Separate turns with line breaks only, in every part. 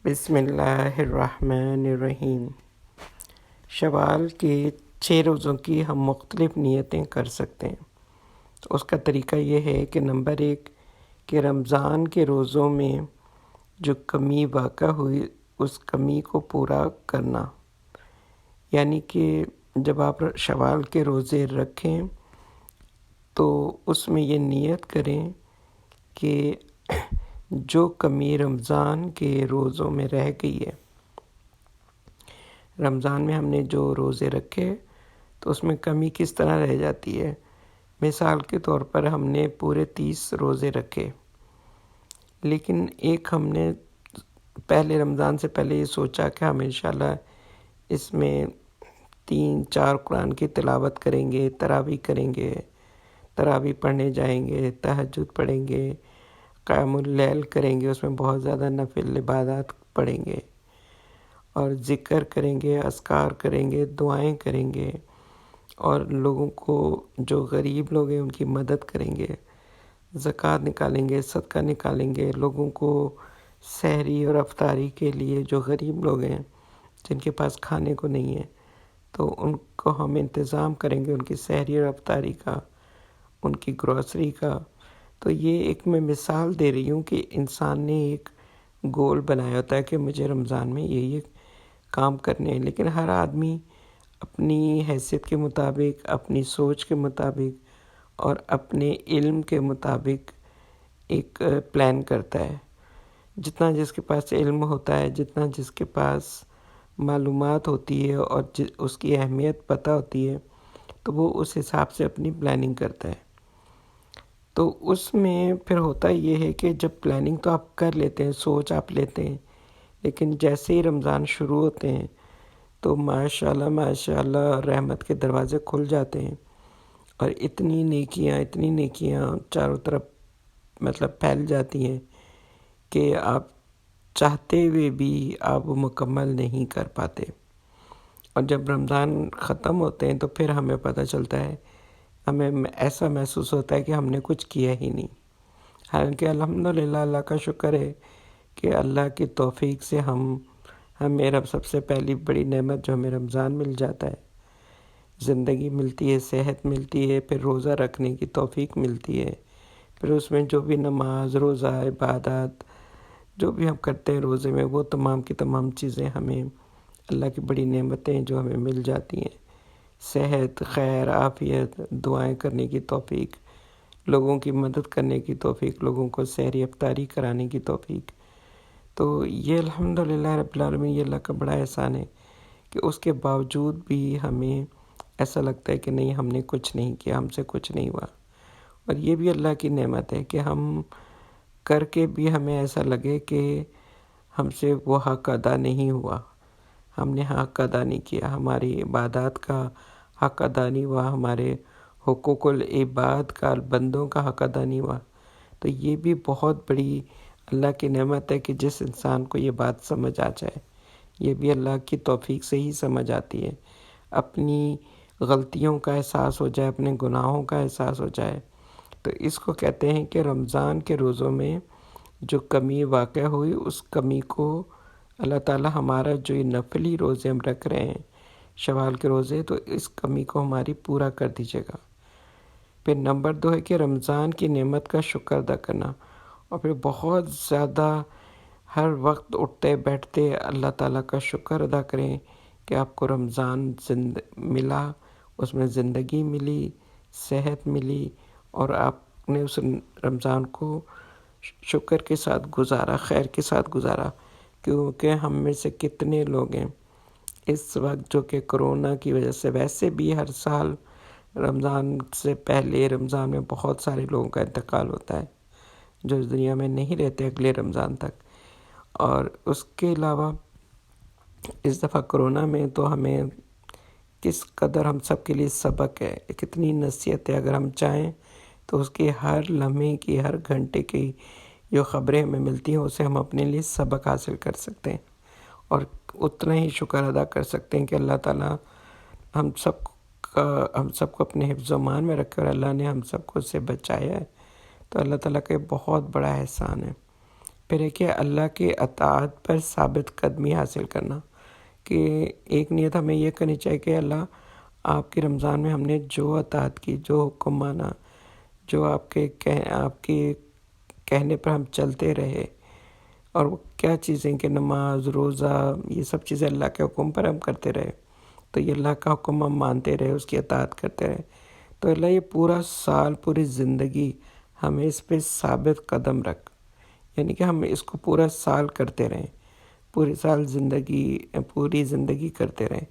بسم اللہ الرحمن الرحیم۔ شوال کے 6 روزوں کی ہم مختلف نیتیں کر سکتے ہیں۔ اس کا طریقہ یہ ہے کہ نمبر 1 کہ رمضان کے روزوں میں جو کمی واقع ہوئی اس کمی کو پورا کرنا، یعنی کہ جب آپ شوال کے روزے رکھیں تو اس میں یہ نیت کریں کہ جو کمی رمضان کے روزوں میں رہ گئی ہے، رمضان میں ہم نے جو روزے رکھے تو اس میں کمی کس طرح رہ جاتی ہے۔ مثال کے طور پر ہم نے پورے 30 روزے رکھے، لیکن ایک ہم نے پہلے رمضان سے پہلے یہ سوچا کہ ہم انشاءاللہ اس میں 3-4 قرآن کی تلاوت کریں گے، تراویح کریں گے، تراویح پڑھنے جائیں گے، تہجد پڑھیں گے، قیام اللیل کریں گے، اس میں بہت زیادہ نفل عبادات پڑھیں گے اور ذکر کریں گے، اذکار کریں گے، دعائیں کریں گے اور لوگوں کو جو غریب لوگ ہیں ان کی مدد کریں گے، زکوٰۃ نکالیں گے، صدقہ نکالیں گے، لوگوں کو سحری اور افطاری کے لیے جو غریب لوگ ہیں جن کے پاس کھانے کو نہیں ہے تو ان کو ہم انتظام کریں گے، ان کی سحری اور افطاری کا، ان کی گروسری کا۔ تو یہ ایک میں مثال دے رہی ہوں کہ انسان نے ایک گول بنایا ہوتا ہے کہ مجھے رمضان میں یہ کام کرنے ہیں، لیکن ہر آدمی اپنی حیثیت کے مطابق، اپنی سوچ کے مطابق اور اپنے علم کے مطابق ایک پلان کرتا ہے۔ جتنا جس کے پاس علم ہوتا ہے، جتنا جس کے پاس معلومات ہوتی ہے اور اس کی اہمیت پتہ ہوتی ہے تو وہ اس حساب سے اپنی پلاننگ کرتا ہے۔ تو اس میں پھر ہوتا یہ ہے کہ جب پلاننگ تو آپ کر لیتے ہیں، سوچ آپ لیتے ہیں، لیکن جیسے ہی رمضان شروع ہوتے ہیں تو ماشاءاللہ رحمت کے دروازے کھل جاتے ہیں اور اتنی نیکیاں چاروں طرف پھیل جاتی ہیں کہ آپ چاہتے ہوئے بھی آپ وہ مکمل نہیں کر پاتے۔ اور جب رمضان ختم ہوتے ہیں تو پھر ہمیں پتہ چلتا ہے، ہمیں ایسا محسوس ہوتا ہے کہ ہم نے کچھ کیا ہی نہیں۔ حالانکہ الحمدللہ اللہ کا شکر ہے کہ اللہ کی توفیق سے ہمیں سب سے پہلی بڑی نعمت جو ہمیں رمضان مل جاتا ہے، زندگی ملتی ہے، صحت ملتی ہے، پھر روزہ رکھنے کی توفیق ملتی ہے، پھر اس میں جو بھی نماز، روزہ، عبادات جو بھی ہم کرتے ہیں روزے میں، وہ تمام کی تمام چیزیں ہمیں اللہ کی بڑی نعمتیں جو ہمیں مل جاتی ہیں، صحت، خیر، عافیت، دعائیں کرنے کی توفیق، لوگوں کی مدد کرنے کی توفیق، لوگوں کو سحری افطاری کرانے کی توفیق۔ تو یہ الحمدللہ رب العالمین، یہ اللہ کا بڑا احسان ہے کہ اس کے باوجود بھی ہمیں ایسا لگتا ہے کہ نہیں، ہم نے کچھ نہیں کیا، ہم سے کچھ نہیں ہوا۔ اور یہ بھی اللہ کی نعمت ہے کہ ہم کر کے بھی ہمیں ایسا لگے کہ ہم سے وہ حق ادا نہیں ہوا، ہم نے حق ادا نہیں کیا، ہماری عبادات کا حق ادا نہیں ہوا، ہمارے حقوق العباد کا، بندوں کا حق ادا نہیں ہوا۔ تو یہ بھی بہت بڑی اللہ کی نعمت ہے کہ جس انسان کو یہ بات سمجھ آ جائے، یہ بھی اللہ کی توفیق سے ہی سمجھ آتی ہے، اپنی غلطیوں کا احساس ہو جائے، اپنے گناہوں کا احساس ہو جائے۔ تو اس کو کہتے ہیں کہ رمضان کے روزوں میں جو کمی واقع ہوئی، اس کمی کو اللہ تعالیٰ ہمارا جو یہ نفلی روزے ہم رکھ رہے ہیں، شوال کے روزے، تو اس کمی کو ہماری پورا کر دیجیے گا۔ پھر نمبر 2 ہے کہ رمضان کی نعمت کا شکر ادا کرنا، اور پھر بہت زیادہ ہر وقت اٹھتے بیٹھتے اللہ تعالیٰ کا شکر ادا کریں کہ آپ کو رمضان ملا، اس میں زندگی ملی، صحت ملی، اور آپ نے اس رمضان کو شکر کے ساتھ گزارا، خیر کے ساتھ گزارا۔ کیونکہ ہم میں سے کتنے لوگ ہیں اس وقت جو کہ کرونا کی وجہ سے، ویسے بھی ہر سال رمضان سے پہلے رمضان میں بہت سارے لوگوں کا انتقال ہوتا ہے جو اس دنیا میں نہیں رہتے اگلے رمضان تک۔ اور اس کے علاوہ اس دفعہ کرونا میں تو ہمیں کس قدر ہم سب کے لیے سبق ہے، کتنی نصیحت ہے، اگر ہم چاہیں تو اس کے ہر لمحے کی، ہر گھنٹے کی جو خبریں ہمیں ملتی ہیں اسے ہم اپنے لیے سبق حاصل کر سکتے ہیں اور اتنا ہی شکر ادا کر سکتے ہیں کہ اللہ تعالیٰ ہم سب کو اپنے حفظ و امان میں رکھے اور اللہ نے ہم سب کو اس سے بچایا ہے۔ تو اللہ تعالیٰ کا یہ بہت بڑا احسان ہے۔ پھر ہے کہ اللہ کے اطاعت پر ثابت قدمی حاصل کرنا، کہ ایک نیت ہمیں یہ کرنی چاہیے کہ اللہ آپ کے رمضان میں ہم نے جو اطاعت کی، جو حکم مانا، جو آپ کے کہنے پر ہم چلتے رہے، اور وہ کیا چیزیں کہ نماز، روزہ، یہ سب چیزیں اللہ کے حکم پر ہم کرتے رہے، تو یہ اللہ کا حکم ہم مانتے رہے، اس کی اطاعت کرتے رہے، تو اللہ یہ پورا سال، پوری زندگی ہمیں اس پہ ثابت قدم رکھ، یعنی کہ ہم اس کو پورا سال کرتے رہیں، پوری زندگی کرتے رہیں۔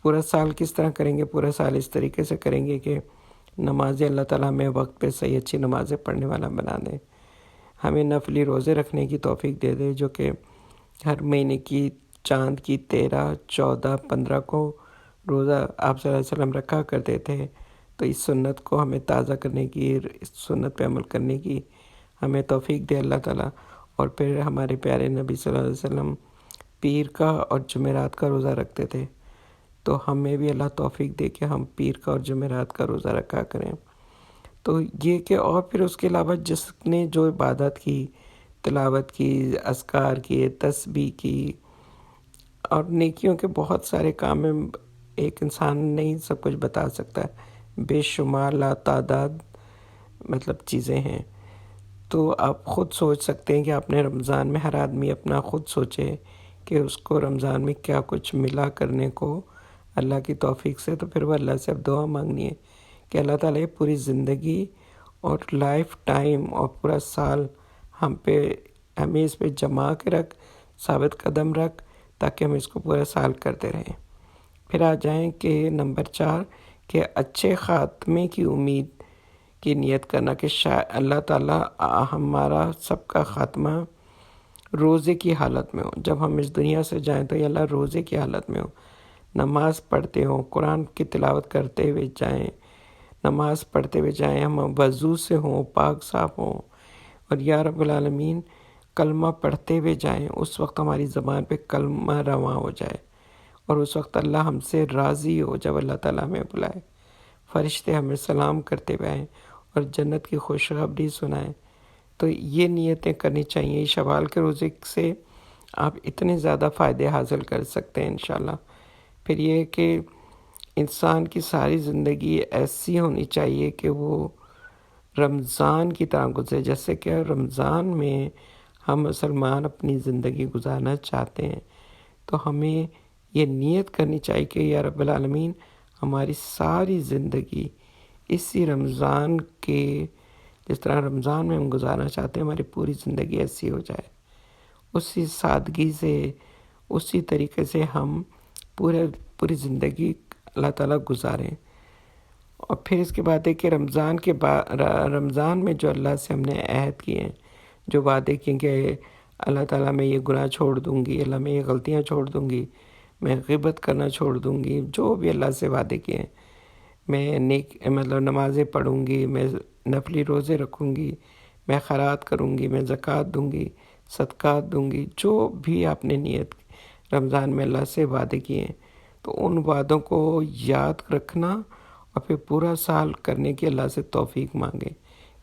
پورا سال کس طرح کریں گے؟ پورا سال اس طریقے سے کریں گے کہ نمازیں اللہ تعالیٰ ہمیں وقت پہ صحیح اچھی نمازیں پڑھنے والا بنا دیں، ہمیں نفلی روزے رکھنے کی توفیق دے دے، جو کہ ہر مہینے کی چاند کی 13، 14، 15 کو روزہ آپ صلی اللہ علیہ وسلم رکھا کرتے تھے، تو اس سنت کو ہمیں تازہ کرنے کی، اس سنت پہ عمل کرنے کی ہمیں توفیق دے اللہ تعالیٰ۔ اور پھر ہمارے پیارے نبی صلی اللہ علیہ وسلم پیر کا اور جمعرات کا روزہ رکھتے تھے، تو ہمیں بھی اللہ توفیق دے کہ ہم پیر کا اور جمعرات کا روزہ رکھا کریں۔ تو یہ کہ اور پھر اس کے علاوہ جس نے جو عبادت کی، تلاوت کی، اذکار کیے، تسبیح کی، اور نیکیوں کے بہت سارے کام میں ایک انسان نہیں سب کچھ بتا سکتا ہے، بے شمار لا تعداد چیزیں ہیں۔ تو آپ خود سوچ سکتے ہیں کہ اپنے رمضان میں ہر آدمی اپنا خود سوچے کہ اس کو رمضان میں کیا کچھ ملا کرنے کو اللہ کی توفیق سے، تو پھر وہ اللہ سے اب دعا مانگنی ہے کہ اللہ تعالیٰ پوری زندگی اور لائف ٹائم اور پورا سال ہمیں اس پہ جما کے رکھ، ثابت قدم رکھ، تاکہ ہم اس کو پورا سال کرتے رہیں۔ پھر آ جائیں کہ نمبر 4 کہ اچھے خاتمے کی امید کی نیت کرنا، کہ اللہ تعالیٰ ہمارا سب کا خاتمہ روزے کی حالت میں ہو، جب ہم اس دنیا سے جائیں تو یہ اللہ روزے کی حالت میں ہو، نماز پڑھتے ہوں، قرآن کی تلاوت کرتے ہوئے جائیں، نماز پڑھتے ہوئے جائیں، ہم وضو سے ہوں، پاک صاف ہوں، اور یا رب العالمین کلمہ پڑھتے ہوئے جائیں، اس وقت ہماری زبان پہ کلمہ رواں ہو جائے، اور اس وقت اللہ ہم سے راضی ہو، جب اللہ تعالیٰ ہمیں بلائے، فرشتے ہمیں سلام کرتے ہوئے آئیں اور جنت کی خوشخبری سنائیں۔ تو یہ نیتیں کرنی چاہیے۔ شوال کے روزے سے آپ اتنے زیادہ فائدے حاصل کر سکتے ہیں انشاءاللہ۔ پھر یہ کہ انسان کی ساری زندگی ایسی ہونی چاہیے کہ وہ رمضان کی طرح گزرے، جیسے کہ رمضان میں ہم مسلمان اپنی زندگی گزارنا چاہتے ہیں، تو ہمیں یہ نیت کرنی چاہیے کہ یا رب العالمین ہماری ساری زندگی اسی رمضان کے، جس طرح رمضان میں ہم گزارنا چاہتے ہیں، ہماری پوری زندگی ایسی ہو جائے، اسی سادگی سے، اسی طریقے سے ہم پوری زندگی اللہ تعالیٰ گزاریں۔ اور پھر اس کے بعد ہے کہ رمضان میں جو اللہ سے ہم نے عہد کیے ہیں، جو وعدے کیے کہ اللہ تعالیٰ میں یہ گناہ چھوڑ دوں گی، اللہ میں یہ غلطیاں چھوڑ دوں گی، میں غیبت کرنا چھوڑ دوں گی، جو بھی اللہ سے وعدے کیے ہیں، میں نمازیں پڑھوں گی، میں نفلی روزے رکھوں گی، میں خیرات کروں گی، میں زکوٰۃ دوں گی، صدقات دوں گی، جو بھی آپ نے نیت رمضان میں اللہ سے وعدے کیے ہیں، تو ان وعدوں کو یاد رکھنا اور پھر پورا سال کرنے کی اللہ سے توفیق مانگے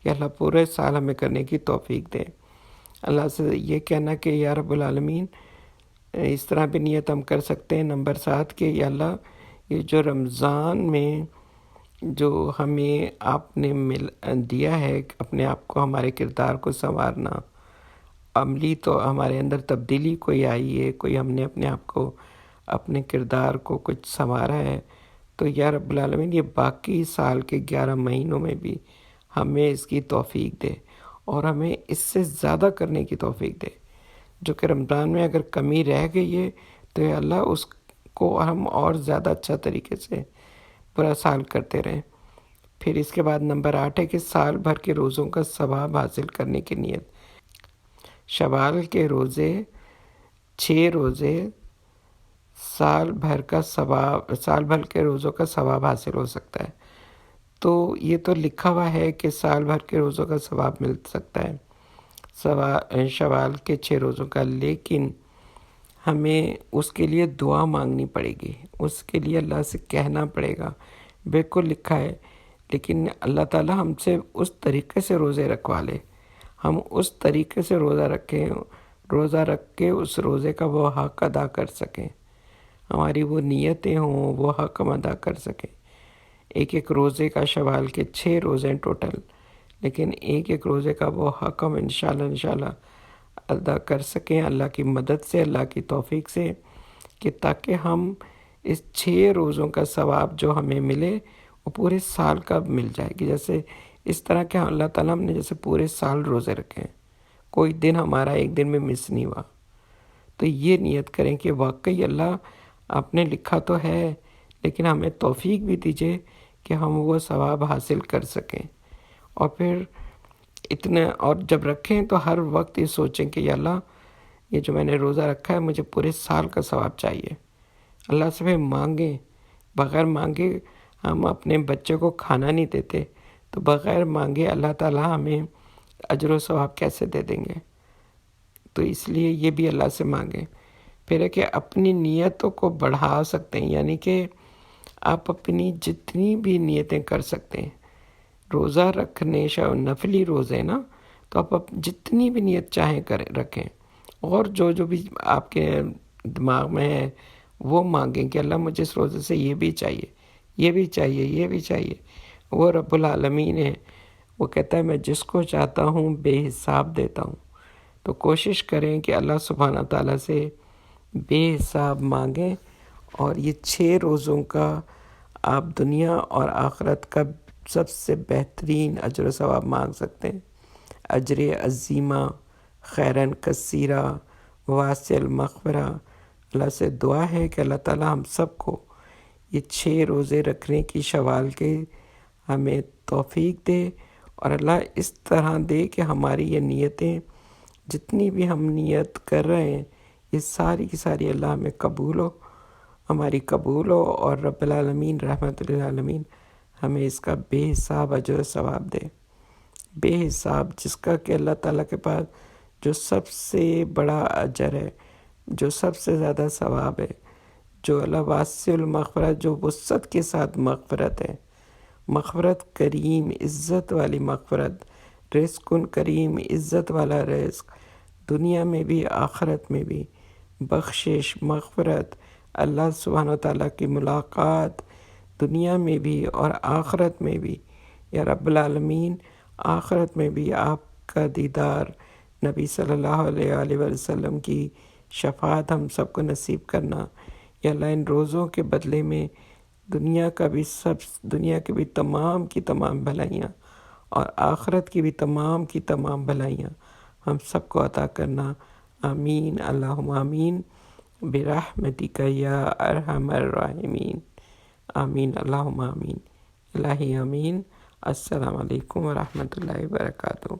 کہ اللہ پورے سال ہمیں کرنے کی توفیق دے۔ اللہ سے یہ کہنا کہ یا رب العالمین، اس طرح بھی نیت ہم کر سکتے ہیں نمبر 7 کہ یا اللہ یہ جو رمضان میں جو ہمیں آپ نے دیا ہے اپنے آپ کو، ہمارے کردار کو سنوارنا، عملی تو ہمارے اندر تبدیلی کوئی آئی ہے، کوئی ہم نے اپنے آپ کو، اپنے کردار کو کچھ سنوارا ہے، تو یا رب العالمین یہ باقی سال کے 11 مہینوں میں بھی ہمیں اس کی توفیق دے، اور ہمیں اس سے زیادہ کرنے کی توفیق دے، جو کہ رمضان میں اگر کمی رہ گئی ہے تو یا اللہ اس کو ہم اور زیادہ اچھا طریقے سے پورا سال کرتے رہیں۔ پھر اس کے بعد نمبر 8 ہے کہ سال بھر کے روزوں کا ثواب حاصل کرنے کی نیت۔ شوال کے روزے، 6 روزے، سال بھر کے روزوں کا ثواب حاصل ہو سکتا ہے۔ تو یہ تو لکھا ہوا ہے کہ سال بھر کے روزوں کا ثواب مل سکتا ہے، شوال کے 6 روزوں کا، لیکن ہمیں اس کے لیے دعا مانگنی پڑے گی، اس کے لیے اللہ سے کہنا پڑے گا، بالکل لکھا ہے، لیکن اللہ تعالیٰ ہم سے اس طریقے سے روزے رکھوا لے، ہم اس طریقے سے روزہ رکھ کے اس روزے کا وہ حق ادا کر سکیں، ہماری وہ نیتیں ہوں، وہ حق ہم ادا کر سکیں۔ ایک روزے کا شوال کے 6 روزے ہیں ٹوٹل، لیکن ایک روزے کا وہ حق ہم انشاءاللہ ادا کر سکیں اللہ کی مدد سے، اللہ کی توفیق سے، کہ تاکہ ہم اس 6 روزوں کا ثواب جو ہمیں ملے وہ پورے سال کا مل جائے گی۔ جیسے اس طرح کہ اللہ تعالیٰ ہم نے جیسے پورے سال روزے رکھے ہیں، کوئی دن ہمارا ایک دن میں مس نہیں ہوا، تو یہ نیت کریں کہ واقعی اللہ آپ نے لکھا تو ہے، لیکن ہمیں توفیق بھی دیجئے کہ ہم وہ ثواب حاصل کر سکیں۔ اور پھر اور جب رکھیں تو ہر وقت یہ سوچیں کہ یا اللہ یہ جو میں نے روزہ رکھا ہے مجھے پورے سال کا ثواب چاہیے۔ اللہ سے پھر مانگیں، بغیر مانگے ہم اپنے بچے کو کھانا نہیں دیتے، تو بغیر مانگے اللہ تعالیٰ ہمیں اجر و ثواب کیسے دے دیں گے؟ تو اس لیے یہ بھی اللہ سے مانگیں۔ پھر ہے کہ اپنی نیتوں کو بڑھا سکتے ہیں، یعنی کہ آپ اپنی جتنی بھی نیتیں کر سکتے ہیں، روزہ رکھنے نفلی روزے نا، تو آپ جتنی بھی نیت چاہیں رکھیں، اور جو بھی آپ کے دماغ میں ہے وہ مانگیں کہ اللہ مجھے اس روزے سے یہ بھی چاہیے، یہ بھی چاہیے، یہ بھی چاہیے۔ وہ رب العالمین ہے، وہ کہتا ہے میں جس کو چاہتا ہوں بے حساب دیتا ہوں۔ تو کوشش کریں کہ اللہ سبحانہ تعالیٰ سے بے حساب مانگیں، اور یہ 6 روزوں کا آپ دنیا اور آخرت کا سب سے بہترین اجر و ثواب مانگ سکتے ہیں۔ اجر عظیمہ، خیرن کثیرہ، واسع المغفرہ۔ اللہ سے دعا ہے کہ اللہ تعالیٰ ہم سب کو یہ 6 روزے رکھنے کی شوال کے ہمیں توفیق دے، اور اللہ اس طرح دے کہ ہماری یہ نیتیں جتنی بھی ہم نیت کر رہے ہیں یہ ساری کی ساری اللہ ہمیں ہماری قبول ہو، اور رب العالمین رحمت للعالمین ہمیں اس کا بے حساب اجر و ثواب دے، بے حساب، جس کا کہ اللہ تعالیٰ کے پاس جو سب سے بڑا اجر ہے، جو سب سے زیادہ ثواب ہے، جو اللہ واسع المغفرت، جو وسعت کے ساتھ مغفرت ہے، مغفرت کریم، عزت والی مغفرت، رزق کریم، عزت والا رزق، دنیا میں بھی آخرت میں بھی بخشش، مغفرت، اللہ سبحانہ وتعالیٰ کی ملاقات دنیا میں بھی اور آخرت میں بھی، یا رب العالمین آخرت میں بھی آپ کا دیدار، نبی صلی اللہ علیہ وآلہ وسلم کی شفاعت ہم سب کو نصیب کرنا۔ یا اللہ ان روزوں کے بدلے میں دنیا کی بھی تمام کی تمام بھلائیاں، اور آخرت کی بھی تمام بھلائیاں ہم سب کو عطا کرنا۔ آمین، اللہم آمین، برحمتک یا ارحم الراحمین۔ آمین، اللہم آمین، الہی آمین۔ السلام علیکم ورحمۃ اللہ وبرکاتہ۔